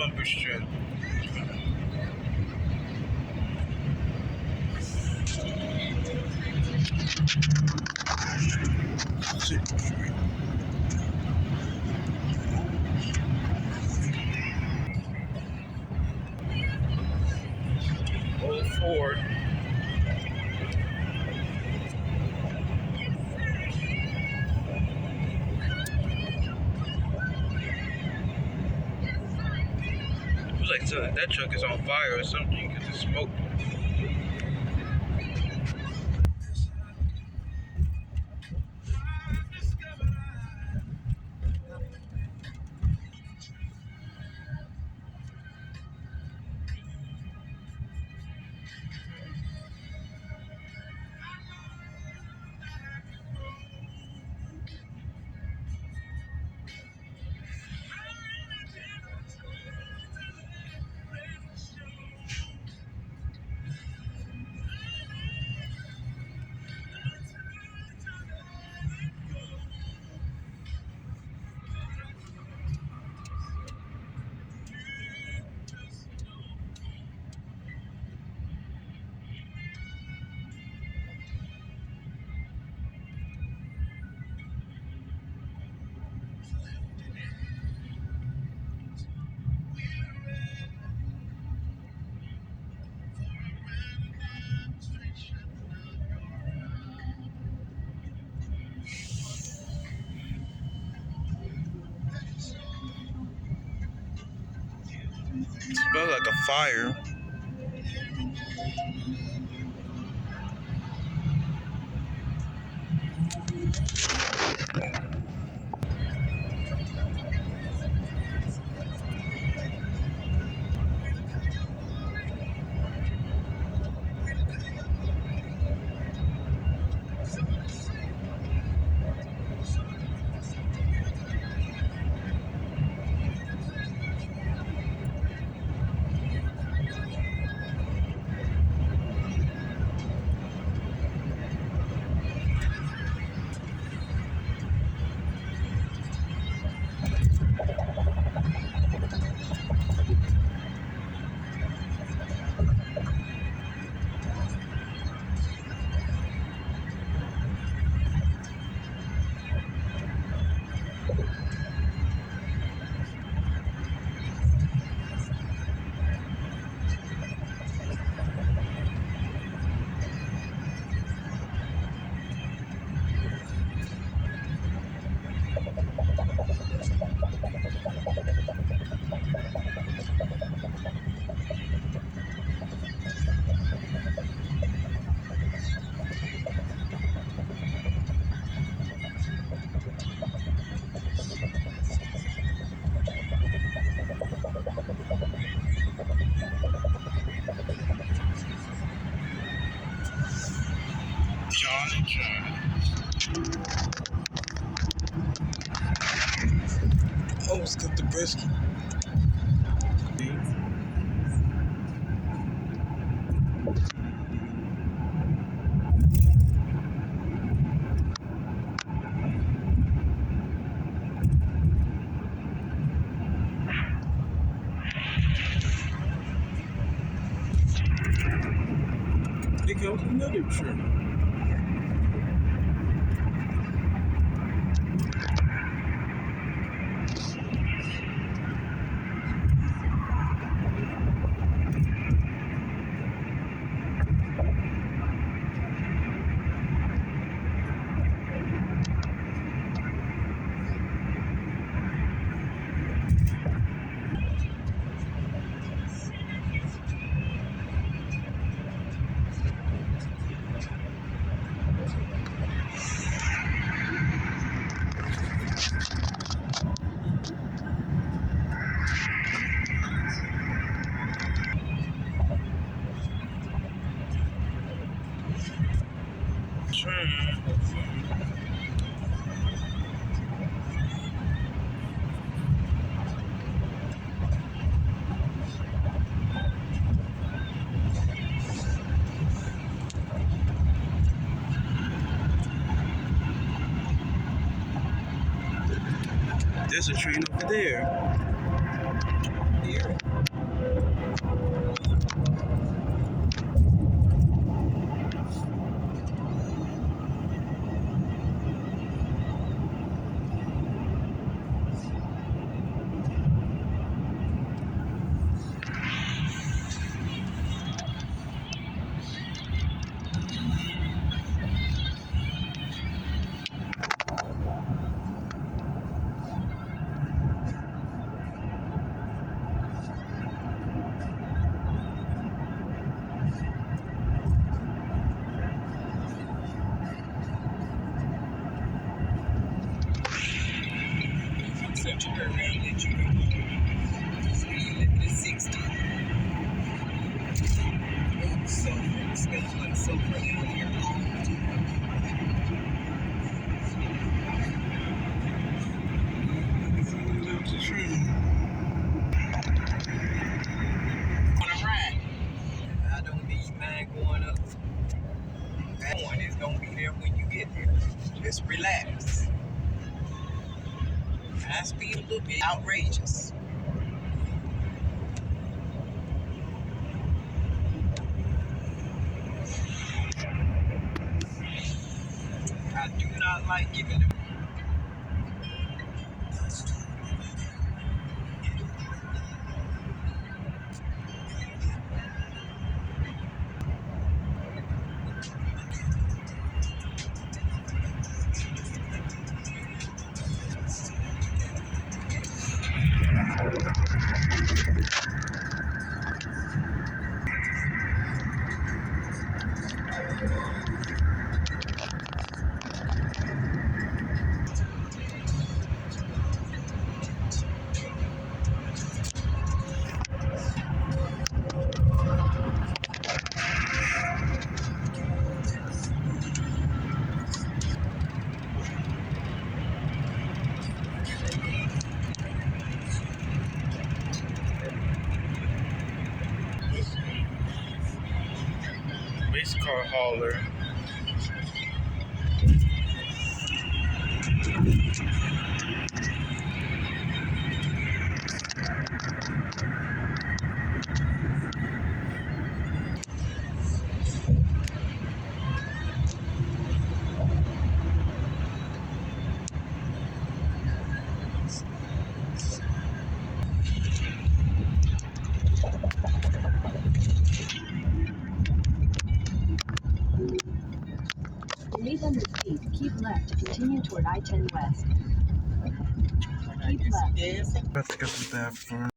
bumper strip. Old Ford. It was like that truck is on fire or something because it's smoke. It smells like a fire. John and John. Almost got the brisket. Here comes another truck. There's a train over there. hear it. Such a hurry, let you go. Speed limit is 60. So, it smells like sulfur down here. On a ride. I don't need mine going up. That one is gonna be there when you get there. Just relax. High speed a little bit outrageous. I do not like giving them. Race car hauler. Remain under speed. Keep left to continue toward I-10 West. Keep left. Let's go to the bathroom.